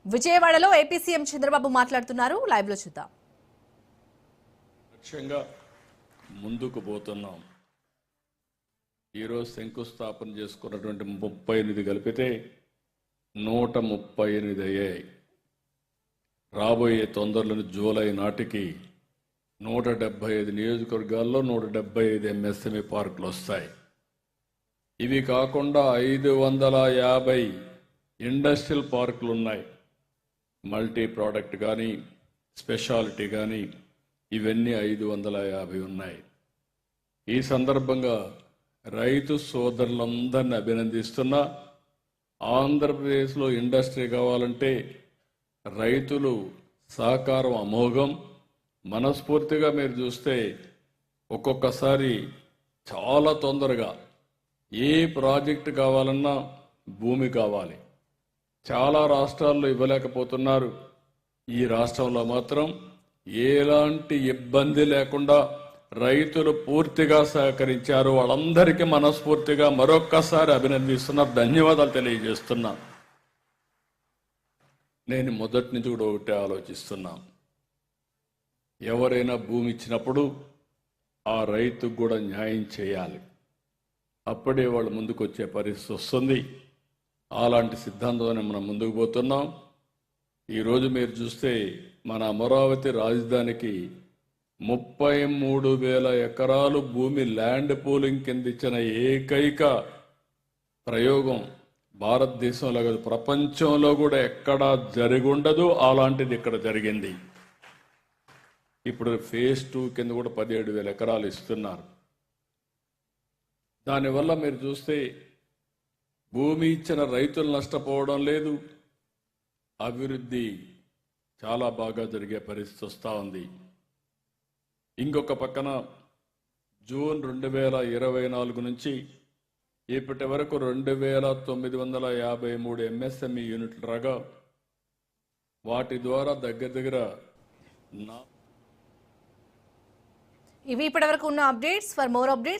విజయవాడలో AP CM Chandrababu మాట్లాడుతున్నారు. Live లో చూద్దాం. లక్ష్యంగా ముందుకు పోతున్నాం. ఈరోజు శంకుస్థాపన చేసుకున్నటువంటి 38 కలిపితే 138 అయ్యాయి. రాబోయే తొందరలోని జూలై నాటికి 175 నియోజకవర్గాల్లో 175 ఎంఎస్ఎంఈ పార్కులు వస్తాయి. ఇవి కాకుండా 550 ఇండస్ట్రియల్ పార్కులు ఉన్నాయి. మల్టీ ప్రోడక్ట్ కానీ స్పెషాలిటీ కానీ ఇవన్నీ 550 ఉన్నాయి. ఈ సందర్భంగా రైతు సోదరులందరినీ అభినందిస్తున్నా. ఆంధ్రప్రదేశ్లో ఇండస్ట్రీ కావాలంటే రైతులు సహకారం అమోఘం. మనస్ఫూర్తిగా మీరు చూస్తే ఒక్కొక్కసారి చాలా తొందరగా ఏ ప్రాజెక్టు కావాలన్నా భూమి కావాలి. చాలా రాష్ట్రాల్లో ఇవ్వలేకపోతున్నారు. ఈ రాష్ట్రంలో మాత్రం ఎలాంటి ఇబ్బంది లేకుండా రైతులు పూర్తిగా సహకరించారు. వాళ్ళందరికీ మనస్ఫూర్తిగా మరొక్కసారి అభినందిస్తున్నా, ధన్యవాదాలు తెలియజేస్తున్నా. నేను మొదటి నుంచి కూడా ఒకటే ఆలోచిస్తున్నా, ఎవరైనా భూమి ఇచ్చినప్పుడు ఆ రైతుకు కూడా న్యాయం చేయాలి. అప్పుడే వాళ్ళు ముందుకు వచ్చే పరిస్థితి వస్తుంది. అలాంటి సిద్ధాంతంతో మనం ముందుకు పోతున్నాం. ఈరోజు మీరు చూస్తే మన అమరావతి రాజధానికి 33,000 ఎకరాలు భూమి ల్యాండ్ పూలింగ్ కింద ఇచ్చిన ఏకైక ప్రయోగం భారతదేశంలో కాదు, ప్రపంచంలో కూడా ఎక్కడా జరిగుండదు. అలాంటిది ఇక్కడ జరిగింది. ఇప్పుడు ఫేజ్ 2 కింద కూడా 17,000 ఎకరాలు ఇస్తున్నారు. దానివల్ల మీరు చూస్తే భూమి ఇచ్చిన రైతులు నష్టపోవడం లేదు, అభివృద్ధి చాలా బాగా జరిగే పరిస్థితి వస్తూ ఉంది. ఇంకొక పక్కన జూన్ 2024 నుంచి ఇప్పటి వరకు 2,953 ఎంఎస్ఎంఈ యూనిట్లు రాగా వాటి ద్వారా దగ్గర ఇవి ఇప్పటివరకు ఉన్న అప్డేట్స్. For more updates